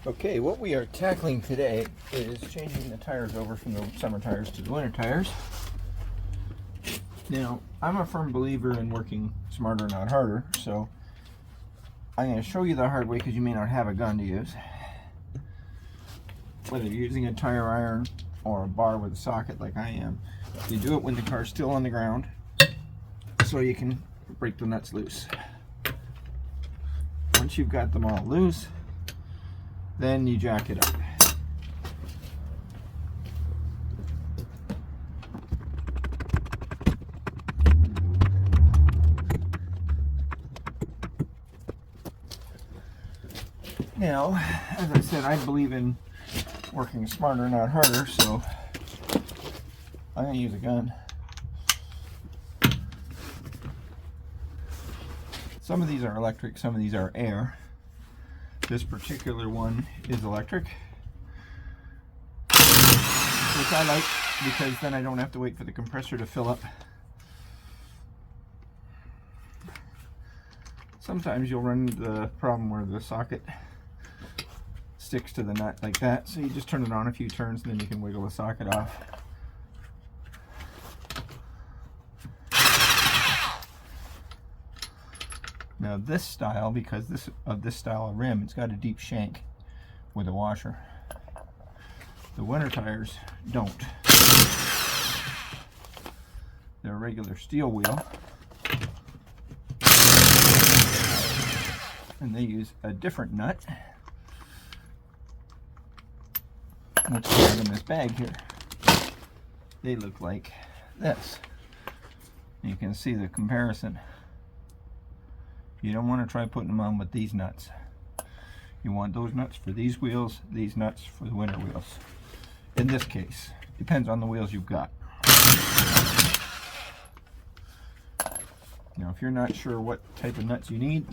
Okay, what we are tackling today is changing the tires over from the summer tires to the winter tires. Now, I'm a firm believer in working smarter, not harder, so I'm going to show you the hard way because you may not have a gun to use. Whether you're using a tire iron or a bar with a socket like I am, you do it when the car's still on the ground so you can break the nuts loose. Once you've got them all loose, then you jack it up. Now, as I said, I believe in working smarter, not harder, so I'm going to use a gun. Some of these are electric, some of these are air. This particular one is electric, which I like because then I don't have to wait for the compressor to fill up. Sometimes you'll run into the problem where the socket sticks to the nut like that, so you just turn it on a few turns and then you can wiggle the socket off. Now this style, because of this style of rim, it's got a deep shank with a washer. The winter tires don't. They're a regular steel wheel, and they use a different nut, which is in this bag here. They look like this. You can see the comparison. You don't want to try putting them on with these nuts. You want those nuts for these wheels, these nuts for the winter wheels. In this case, depends on the wheels you've got. Now, if you're not sure what type of nuts you need,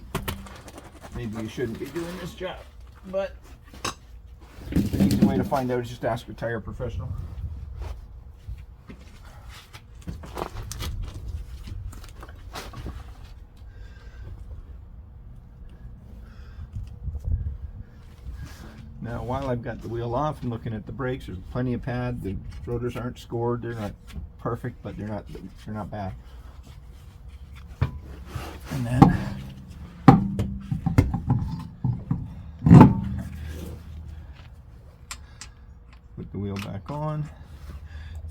maybe you shouldn't be doing this job. But the easy way to find out is just ask a tire professional. Now, while I've got the wheel off and looking at the brakes, there's plenty of pad. The rotors aren't scored. They're not perfect, but they're not bad. And then put the wheel back on.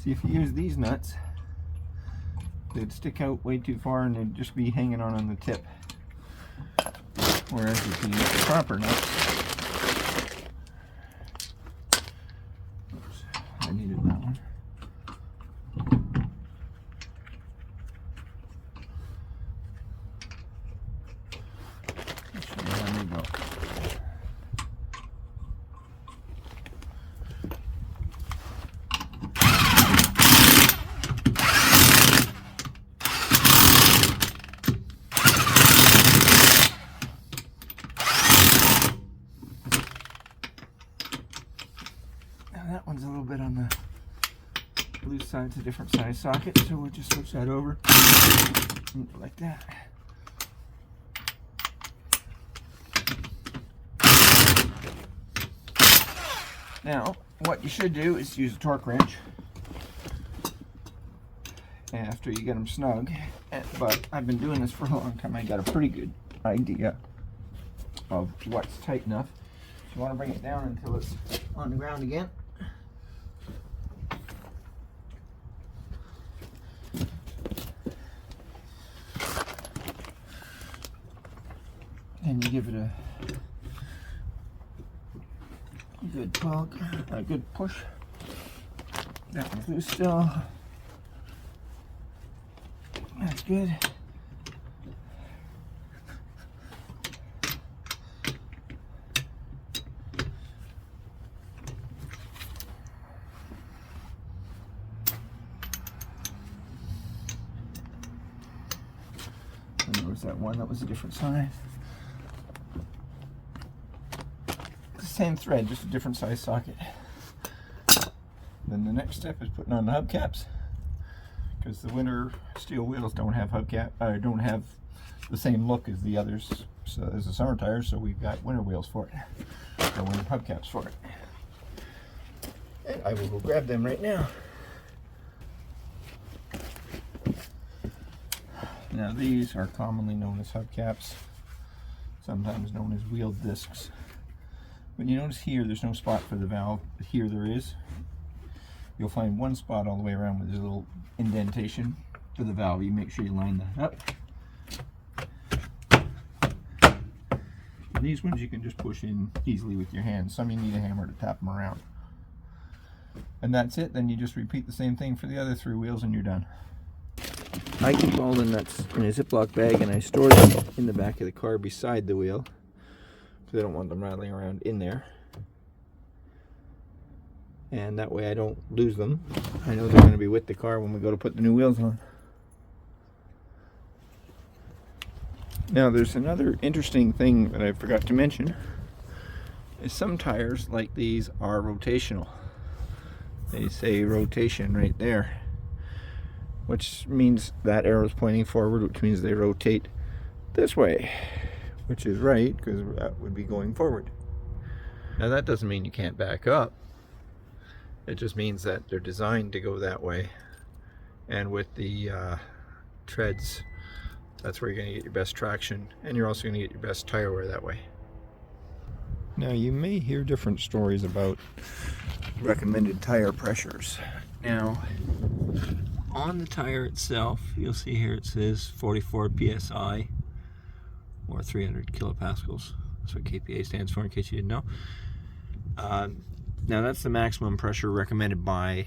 See, if you use these nuts, they'd stick out way too far and they'd just be hanging on the tip. Whereas if you use the proper nuts, I needed that one. There we go. That one's a little bit on the loose side. It's a different size socket, so we'll just switch that over like that. Now, what you should do is use a torque wrench after you get them snug. But I've been doing this for a long time. I got a pretty good idea of what's tight enough. You want to bring it down until it's on the ground again. And you give it a good tug, a good push. That one's loose still. That's good. And there was that one that was a different size. Same thread, just a different size socket. Then the next step is putting on the hubcaps, because the winter steel wheels don't have don't have the same look as the others, so as the summer tires, so we've got winter wheels for it. or one hubcaps for it. And I will go grab them right now. Now these are commonly known as hubcaps, sometimes known as wheel discs. But you notice here there's no spot for the valve, but here there is. You'll find one spot all the way around with this little indentation for the valve. You make sure you line that up. And these ones you can just push in easily with your hands. Some you need a hammer to tap them around. And that's it. Then you just repeat the same thing for the other 3 wheels and you're done. I keep all the nuts in a Ziploc bag and I store them in the back of the car beside the wheel, because I don't want them rattling around in there. And that way I don't lose them. I know they're going to be with the car when we go to put the new wheels on. Now there's another interesting thing that I forgot to mention, is some tires like these are rotational. They say rotation right there, which means that arrow is pointing forward, which means they rotate this way, which is right, because that would be going forward. Now that doesn't mean you can't back up. It just means that they're designed to go that way. And with the treads, that's where you're going to get your best traction, and you're also going to get your best tire wear that way. Now you may hear different stories about recommended tire pressures. Now, on the tire itself, you'll see here it says 44 psi or 300 kilopascals. That's what KPA stands for, in case you didn't know. Now that's the maximum pressure recommended by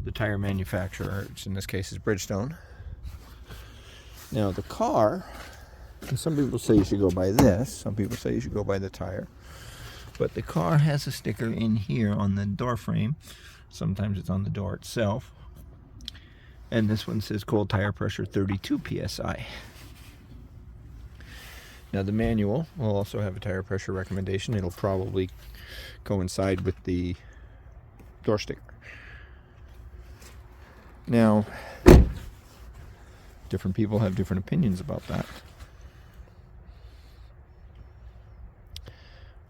the tire manufacturer, which in this case is Bridgestone. Now the car, some people say you should go by this, some people say you should go by the tire. But the car has a sticker in here on the door frame. Sometimes it's on the door itself. And this one says cold tire pressure 32 psi. Now the manual will also have a tire pressure recommendation. It'll probably coincide with the door sticker. Now, different people have different opinions about that.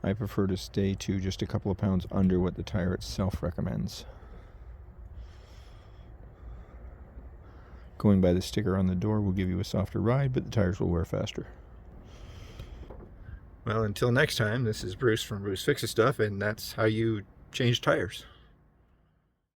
I prefer to stay to just a couple of pounds under what the tire itself recommends. Going by the sticker on the door will give you a softer ride, but the tires will wear faster. Well, until next time, this is Bruce from Bruce Fixes Stuff, and that's how you change tires.